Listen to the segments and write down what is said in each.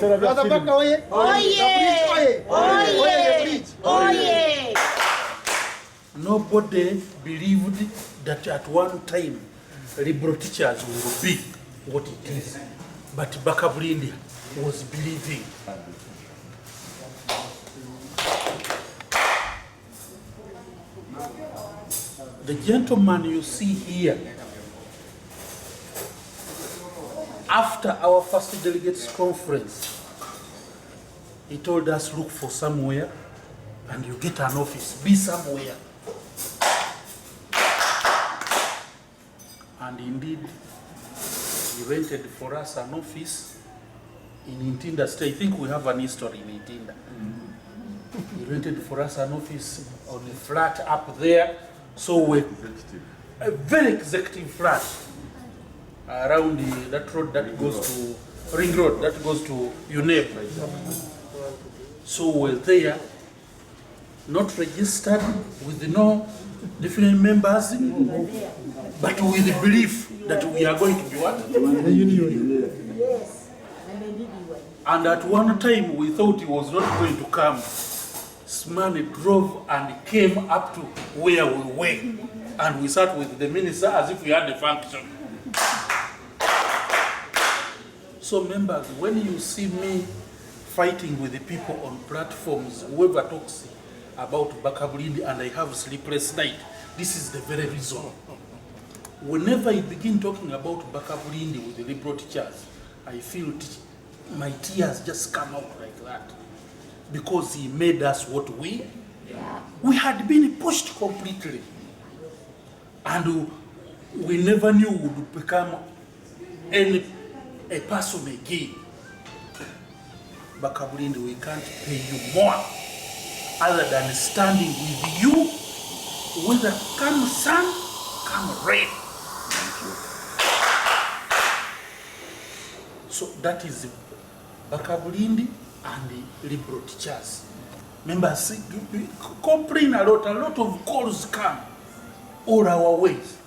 Brother Bakka, oye! Oye! Oye! Oye! Nobody believed that at one time liberal teachers will be what it is. But Bakkabulindi was believing. The gentleman you see here, after our first delegates conference, he told us, look for somewhere and you get an office, be somewhere. And indeed, he rented for us an office in Intinda State. I think we have an history in Intinda. He rented for us an office on a flat up there. So we're a very executive flat around that road that goes to Ring Road, that goes to UNEP. So we're there, not registered, with no different members, but with the belief that we are going to be what? The union. Yes. And at one time we thought he was not going to come. Smani drove and came up to where we were, and we sat with the minister as if we had a function. So members, when you see me fighting with the people on platforms, whoever talks about Bakkabulindi and I have sleepless night, this is the very reason. Whenever I begin talking about Bakkabulindi with the liberal teachers, I feel my tears just come out like that. Because he made us what we had been pushed completely. And we never knew we would become a person again. Bakkabulindi, we can't pay you more other than standing with you, whether come sun, come rain. So that is Bakkabulindi and the liberal teachers. Members complain a lot of calls come all our ways.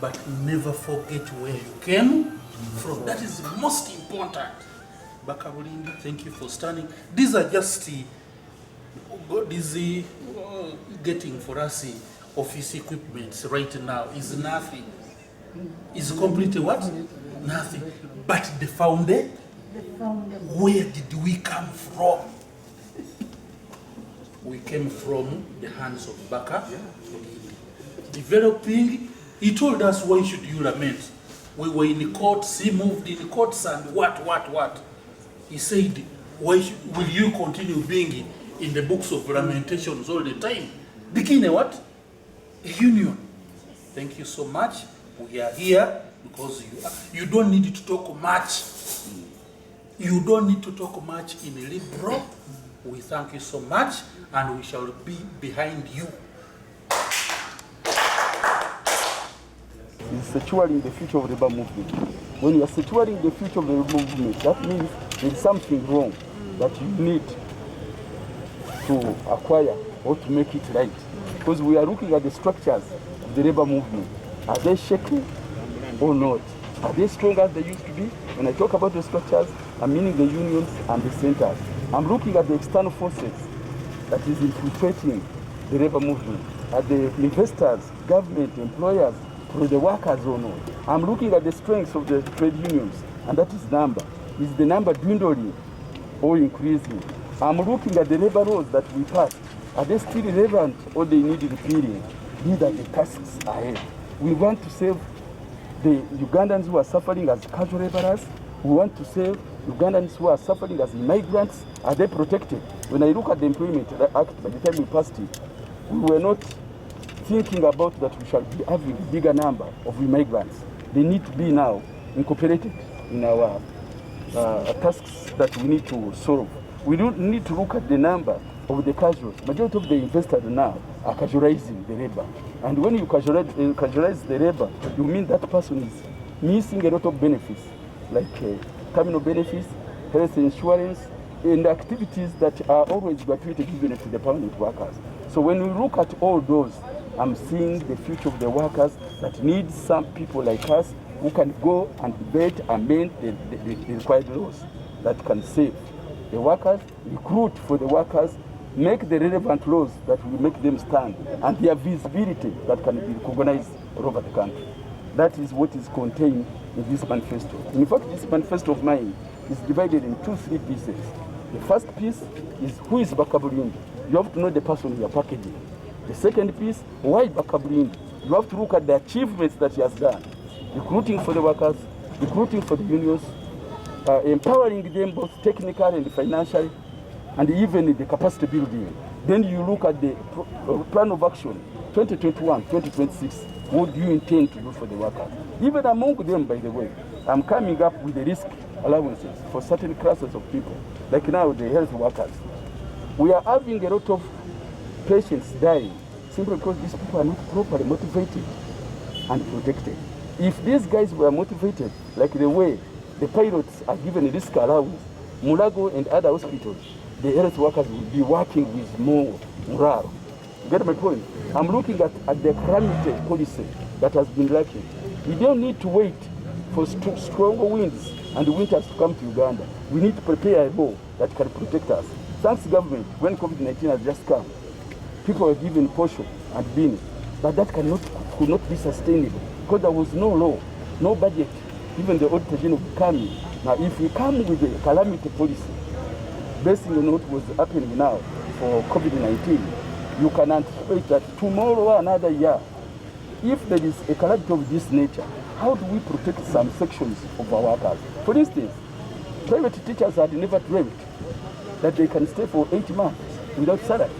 But never forget where you came from. That is the most important. Bakkabulindi, thank you for standing. These are just getting for us office equipment right now is nothing. Is completely what? Nothing. But the foundation, where did we come from? We came from the hands of Bakka. Developing, he told us, why should you lament? We were in the courts, he moved in the courts and what? He said, why will you continue being in the books of lamentations all the time? Begin a what? A union. Thank you so much. We are here because you don't need to talk much. You don't need to talk much in a liberal. We thank you so much and we shall be behind you. Is securing the future of the labor movement. When you are securing the future of the labor movement, that means there is something wrong that you need to acquire or to make it right. Because we are looking at the structures of the labor movement. Are they shaky or not? Are they strong as they used to be? When I talk about the structures, I'm meaning the unions and the centers. I'm looking at the external forces that is infiltrating the labor movement. Are the investors, government, employers, for the workers or not? I'm looking at the strengths of the trade unions, and that is number. Is the number dwindling or increasing? I'm looking at the labor laws that we passed. Are they still relevant or they need repealing? These are the tasks ahead. We want to save the Ugandans who are suffering as casual laborers. We want to save Ugandans who are suffering as migrants. Are they protected? When I look at the Employment Act, by the time we passed it, we were not thinking about that we shall be having a bigger number of immigrants. They need to be now incorporated in our tasks that we need to solve. We don't need to look at the number of the casuals. Majority of the investors now are casualizing the labor. And when you casualize the labor, you mean that person is missing a lot of benefits, like terminal benefits, health insurance, and activities that are always gratuity given to the permanent workers. So when we look at all those, I'm seeing the future of the workers that need some people like us who can go and debate and amend the required laws. that can save the workers, recruit for the workers, make the relevant laws that will make them stand, and their visibility that can be recognized all over the country. That is what is contained in this manifesto. In fact, this manifesto of mine is divided in three pieces. The first piece is who is Bakkabulindi. You have to know the person you are packaging. The second piece, why Bakkabulindi? You have to look at the achievements that he has done. Recruiting for the workers, recruiting for the unions, empowering them both technically and financially, and even the capacity building. Then you look at the plan of action, 2021-2026. What do you intend to do for the workers? Even among them, by the way, I'm coming up with the risk allowances for certain classes of people, like now the health workers. We are having a lot of patients dying simply because these people are not properly motivated and protected. If these guys were motivated, like the way the pilots are given risk allowance, Mulago and other hospitals, the health workers will be working with more morale. You get my point? I'm looking at the calamity policy that has been lacking. We don't need to wait for stronger winds and winters to come to Uganda. We need to prepare a law that can protect us. Thanks government, when COVID-19 has just come, people were given portion and beans, but that could not be sustainable because there was no law, no budget. Even the Auditor General will come in. Now, if we come with a calamity policy, based on what was happening now for COVID-19, you can anticipate that tomorrow or another year, if there is a calamity of this nature, how do we protect some sections of our workers? For instance, private teachers had never dreamt that they can stay for 8 months without salary.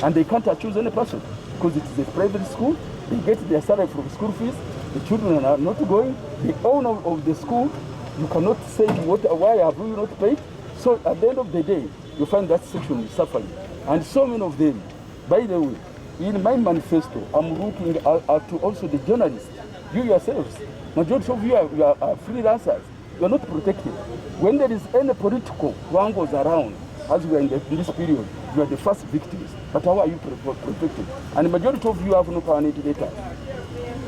And they can't choose any person because it is a private school. They get their salary from school fees. The children are not going. The owner of the school, you cannot say, why have you not paid? So at the end of the day, you find that section is suffering. And so many of them, by the way, in my manifesto, I'm looking at also the journalists, you yourselves. Majority of you are freelancers. You are not protected. When there is any political wrangles around, as we are in this period, you are the first victims. But how are you protected? And the majority of you have no permanent data.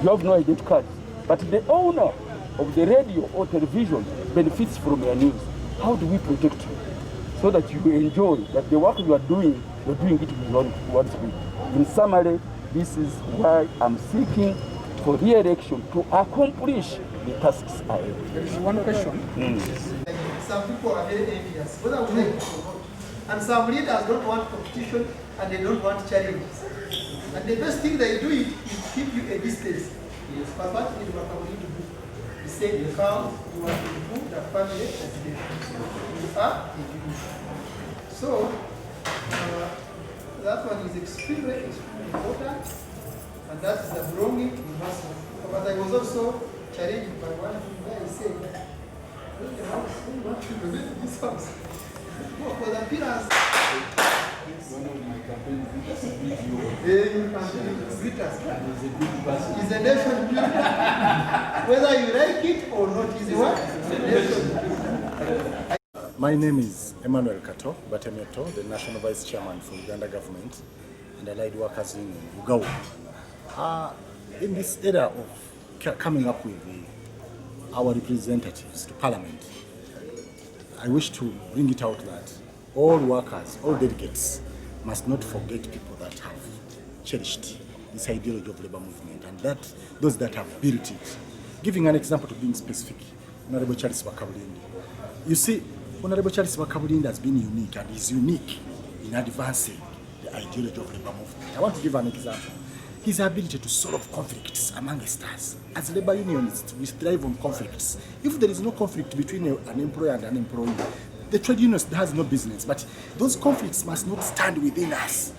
You have no identity card. But the owner of the radio or television benefits from your news. How do we protect you? So that you enjoy that the work you are doing it with one speed. In summary, this is why I'm seeking for re-election to accomplish the tasks ahead. There is one question. Some people are very envious, whether we like it or not. And some leaders don't want competition and they don't want challenges. And the best thing they do is keep you a distance. Yes. But what did Bakkabulindi do? He said, you come, you want to improve the family president. You are a Jew. So, that one is extremely important. And that is the belonging we must have. But I was also challenged by one of the guys saying, the house, we want to renovate this house. For the pillars. One of my campaign video. He's a nation builder. Whether you like it or not, he's a what? Nation. My name is Emmanuel Kato Batemieto, the National Vice Chairman for Uganda Government and Allied Workers Union, UGAU. In this era of coming up with our representatives to Parliament, I wish to bring it out that all workers, all delegates, must not forget people that have cherished this ideology of labor movement and that those that have built it. Giving an example to being specific, Honorable Charles Bakkabulindi. You see, Honorable Charles Bakkabulindi has been unique and is unique in advancing the ideology of labor movement. I want to give an example. His ability to solve conflicts among us. As labor unionists, we thrive on conflicts. If there is no conflict between an employer and an employee, the trade unions has no business, but those conflicts must not stand within us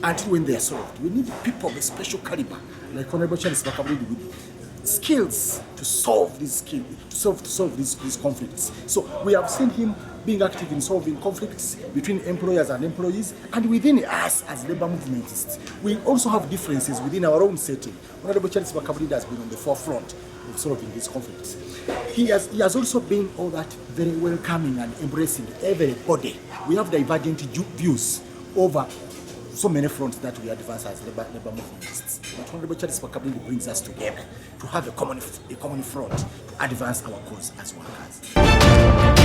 until when they are solved. We need people of a special caliber, like Honorable Charles Bakkabulindi, with skills to solve these these conflicts. So we have seen him being active in solving conflicts between employers and employees, and within us as labor movementists. We also have differences within our own setting. Honorable Charles Bakkabulindi has been on the forefront of solving these conflicts. He has also been all that very welcoming and embracing everybody. We have divergent views over so many fronts that we advance as labor movements. But Honorable Charles Bakkabulindi brings us together to have a common front to advance our cause as workers.